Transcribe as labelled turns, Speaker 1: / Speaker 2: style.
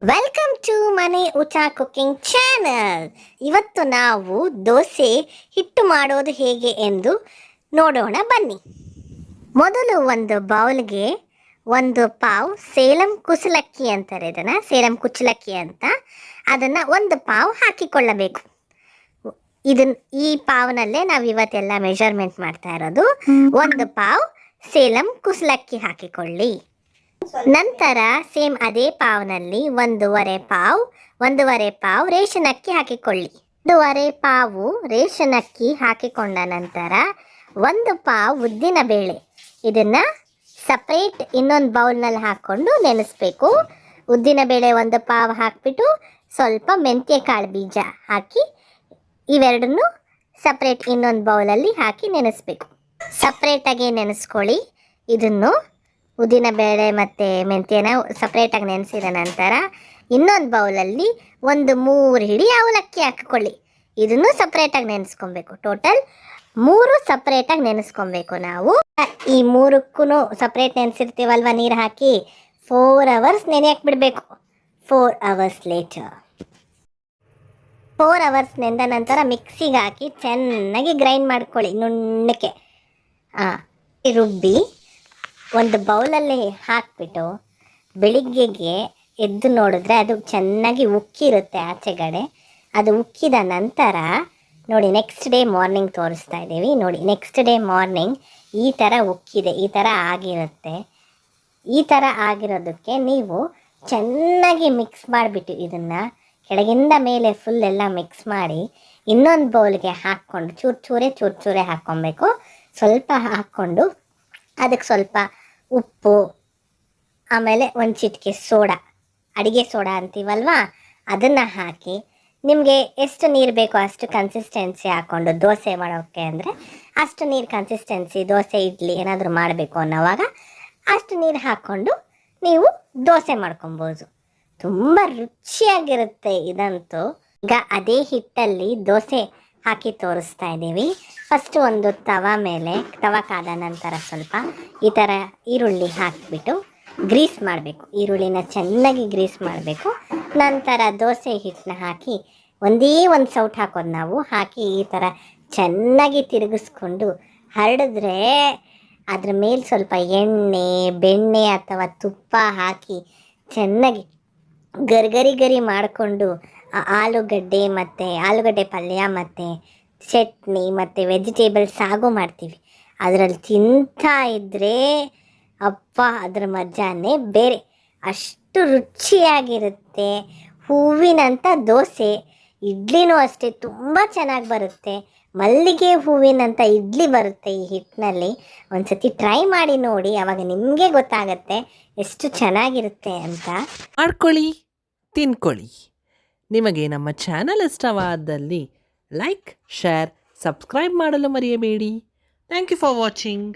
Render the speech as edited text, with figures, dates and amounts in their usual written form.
Speaker 1: Welcome to ಮನೆ ಊಟ cooking channel. ಇವತ್ತು ನಾವು ದೋಸೆ ಹಿಟ್ಟು ಮಾಡೋದು ಹೇಗೆ ಎಂದು ನೋಡೋಣ ಬನ್ನಿ. ಮೊದಲು ಒಂದು ಬೌಲ್ಗೆ ಒಂದು ಪಾವ್ ಸೇಲಂ ಕುಸಲಕ್ಕಿ ಅಂತಾರೆ, ಇದನ್ನು ಸೇಲಂ ಕುಚ್ಚಲಕ್ಕಿ ಅಂತ. ಅದನ್ನು ಒಂದು ಪಾವ್ ಹಾಕಿಕೊಳ್ಳಬೇಕು. ಈ ಪಾವ್ನಲ್ಲೇ ನಾವು ಇವತ್ತೆಲ್ಲ ಮೆಜರ್ಮೆಂಟ್ ಮಾಡ್ತಾ ಇರೋದು. ಒಂದು ಪಾವ್ ಸೇಲಂ ಕುಸಲಕ್ಕಿ ಹಾಕಿಕೊಳ್ಳಿ. ನಂತರ ಸೇಮ್ ಅದೇ ಪಾವ್ನಲ್ಲಿ ಒಂದೂವರೆ ಪಾವ್ ರೇಷನ್ ಅಕ್ಕಿ ಹಾಕಿಕೊಳ್ಳಿ. ಒಂದೂವರೆ ಪಾವು ರೇಷನ್ ಅಕ್ಕಿ ಹಾಕಿಕೊಂಡ ನಂತರ ಒಂದು ಪಾವ್ ಉದ್ದಿನ ಬೇಳೆ, ಇದನ್ನ ಸಪ್ರೇಟ್ ಇನ್ನೊಂದು ಬೌಲ್ನಲ್ಲಿ ಹಾಕ್ಕೊಂಡು ನೆನೆಸ್ಬೇಕು. ಉದ್ದಿನ ಬೇಳೆ ಒಂದು ಪಾವ್ ಹಾಕ್ಬಿಟ್ಟು ಸ್ವಲ್ಪ ಮೆಂತ್ಯ ಕಾಳು ಬೀಜ ಹಾಕಿ ಇವೆರಡನ್ನು ಸಪ್ರೇಟ್ ಇನ್ನೊಂದು ಬೌಲಲ್ಲಿ ಹಾಕಿ ನೆನೆಸ್ಬೇಕು. ಸಪ್ರೇಟಾಗಿ ನೆನೆಸ್ಕೊಳ್ಳಿ. ಇದನ್ನು ಉದ್ದಿನ ಬೇಳೆ ಮತ್ತು ಮೆಂತ್ಯನ ಸಪ್ರೇಟಾಗಿ ನೆನೆಸಿದ ನಂತರ ಇನ್ನೊಂದು ಬೌಲಲ್ಲಿ ಒಂದು 3 ಹಿಡಿ ಅವಲಕ್ಕಿ ಹಾಕಿಕೊಳ್ಳಿ. ಇದನ್ನು ಸಪ್ರೇಟಾಗಿ ನೆನೆಸ್ಕೊಬೇಕು. ಟೋಟಲ್ 3 ಸಪ್ರೇಟಾಗಿ ನೆನೆಸ್ಕೊಬೇಕು. ನಾವು ಈ 3ಕ್ಕೂ ಸಪ್ರೇಟ್ ನೆನೆಸಿರ್ತೀವಲ್ವ, ನೀರು ಹಾಕಿ 4 ಅವರ್ಸ್ ನೆನೆಯಕ್ಕೆ ಬಿಡಬೇಕು. 4 ಅವರ್ಸ್ ಲೇಟರ್ 4 ಅವರ್ಸ್ ನೆಂದ ನಂತರ ಮಿಕ್ಸಿಗೆ ಹಾಕಿ ಚೆನ್ನಾಗಿ ಗ್ರೈಂಡ್ ಮಾಡ್ಕೊಳ್ಳಿ. ನುಣ್ಣಕ್ಕೆ ರುಬ್ಬಿ ಒಂದು ಬೌಲಲ್ಲಿ ಹಾಕಿಬಿಟ್ಟು ಬೆಳಿಗ್ಗೆಗೆ ಎದ್ದು ನೋಡಿದ್ರೆ ಅದು ಚೆನ್ನಾಗಿ ಉಕ್ಕಿರುತ್ತೆ ಆಚೆಗಡೆ. ಅದು ಉಕ್ಕಿದ ನಂತರ ನೋಡಿ, ನೆಕ್ಸ್ಟ್ ಡೇ ಮಾರ್ನಿಂಗ್ ತೋರಿಸ್ತಾ ಇದ್ದೀವಿ. ನೋಡಿ, ನೆಕ್ಸ್ಟ್ ಡೇ ಮಾರ್ನಿಂಗ್ ಈ ಥರ ಉಕ್ಕಿದೆ, ಈ ಥರ ಆಗಿರುತ್ತೆ. ಈ ಥರ ಆಗಿರೋದಕ್ಕೆ ನೀವು ಚೆನ್ನಾಗಿ ಮಿಕ್ಸ್ ಮಾಡಿಬಿಟ್ಟು ಇದನ್ನು ಕೆಳಗಿಂದ ಮೇಲೆ ಫುಲ್ ಎಲ್ಲ ಮಿಕ್ಸ್ ಮಾಡಿ ಇನ್ನೊಂದು ಬೌಲ್ಗೆ ಹಾಕ್ಕೊಂಡು ಚೂರು ಚೂರೇ ಹಾಕ್ಕೊಬೇಕು. ಸ್ವಲ್ಪ ಹಾಕ್ಕೊಂಡು ಅದಕ್ಕೆ ಸ್ವಲ್ಪ ಉಪ್ಪು, ಆಮೇಲೆ ಒಂದು ಚಿಟಿಕೆ ಸೋಡಾ, ಅಡುಗೆ ಸೋಡಾ ಅಂತೀವಲ್ವ, ಅದನ್ನು ಹಾಕಿ ನಿಮಗೆ ಎಷ್ಟು ನೀರು ಬೇಕೋ ಅಷ್ಟು ಕನ್ಸಿಸ್ಟೆನ್ಸಿ ಹಾಕ್ಕೊಂಡು ದೋಸೆ ಮಾಡೋಕ್ಕೆ ಅಂದರೆ ಅಷ್ಟು ನೀರು ಕನ್ಸಿಸ್ಟೆನ್ಸಿ, ದೋಸೆ ಇಡ್ಲಿ ಏನಾದರೂ ಮಾಡಬೇಕು ಅನ್ನೋವಾಗ ಅಷ್ಟು ನೀರು ಹಾಕ್ಕೊಂಡು ನೀವು ದೋಸೆ ಮಾಡ್ಕೊಬೋದು. ತುಂಬ ರುಚಿಯಾಗಿರುತ್ತೆ ಇದಂತೂ. ಈಗ ಅದೇ ಹಿಟ್ಟಲ್ಲಿ ದೋಸೆ ಹಾಕಿ ತೋರಿಸ್ತಾ ಇದ್ದೀವಿ. ಫಸ್ಟು ಒಂದು ತವ ಕಾದ ನಂತರ ಸ್ವಲ್ಪ ಈ ಥರ ಈರುಳ್ಳಿ ಹಾಕಿಬಿಟ್ಟು ಗ್ರೀಸ್ ಮಾಡಬೇಕು. ಈರುಳ್ಳಿನ ಚೆನ್ನಾಗಿ ಗ್ರೀಸ್ ಮಾಡಬೇಕು. ನಂತರ ದೋಸೆ ಹಿಟ್ಟನ್ನ ಹಾಕಿ ಒಂದೇ ಒಂದು ಸೌಟ್ ಹಾಕೋದು ನಾವು. ಹಾಕಿ ಈ ಥರ ಚೆನ್ನಾಗಿ ತಿರುಗಿಸ್ಕೊಂಡು ಹರಡಿದ್ರೆ ಅದ್ರ ಮೇಲೆ ಸ್ವಲ್ಪ ಎಣ್ಣೆ, ಬೆಣ್ಣೆ ಅಥವಾ ತುಪ್ಪ ಹಾಕಿ ಚೆನ್ನಾಗಿ ಗರಿ ಮಾಡಿಕೊಂಡು ಆಲೂಗಡ್ಡೆ ಪಲ್ಯ ಮತ್ತು ಚಟ್ನಿ ಮತ್ತು ವೆಜಿಟೇಬಲ್ ಸಾಗು ಮಾಡ್ತೀವಿ. ಅದರಲ್ಲಿ ತಿಂತಾ ಇದ್ದರೆ ಅಪ್ಪ ಅದರ ಮಜಾನೇ ಬೇರೆ, ಅಷ್ಟು ರುಚಿಯಾಗಿರುತ್ತೆ. ಹೂವಿನಂಥ ದೋಸೆ, ಇಡ್ಲಿನೂ ಅಷ್ಟೇ ತುಂಬ ಚೆನ್ನಾಗಿ ಬರುತ್ತೆ. ಮಲ್ಲಿಗೆ ಹೂವಿನಂಥ ಇಡ್ಲಿ ಬರುತ್ತೆ ಈ ಹಿಟ್ಟಿನಲ್ಲಿ. ಒಂದು ಸತಿ ಟ್ರೈ ಮಾಡಿ ನೋಡಿ, ಆವಾಗ ನಿಮಗೆ ಗೊತ್ತಾಗುತ್ತೆ ಎಷ್ಟು ಚೆನ್ನಾಗಿರುತ್ತೆ ಅಂತ.
Speaker 2: ಮಾಡ್ಕೊಳ್ಳಿ, ತಿನ್ಕೊಳ್ಳಿ. ನಿಮಗೆ ನಮ್ಮ ಚಾನಲ್ ಇಷ್ಟವಾದಲ್ಲಿ ಲೈಕ್, ಶೇರ್, ಸಬ್ಸ್ಕ್ರೈಬ್ ಮಾಡಲು ಮರೆಯಬೇಡಿ. Thank you for watching.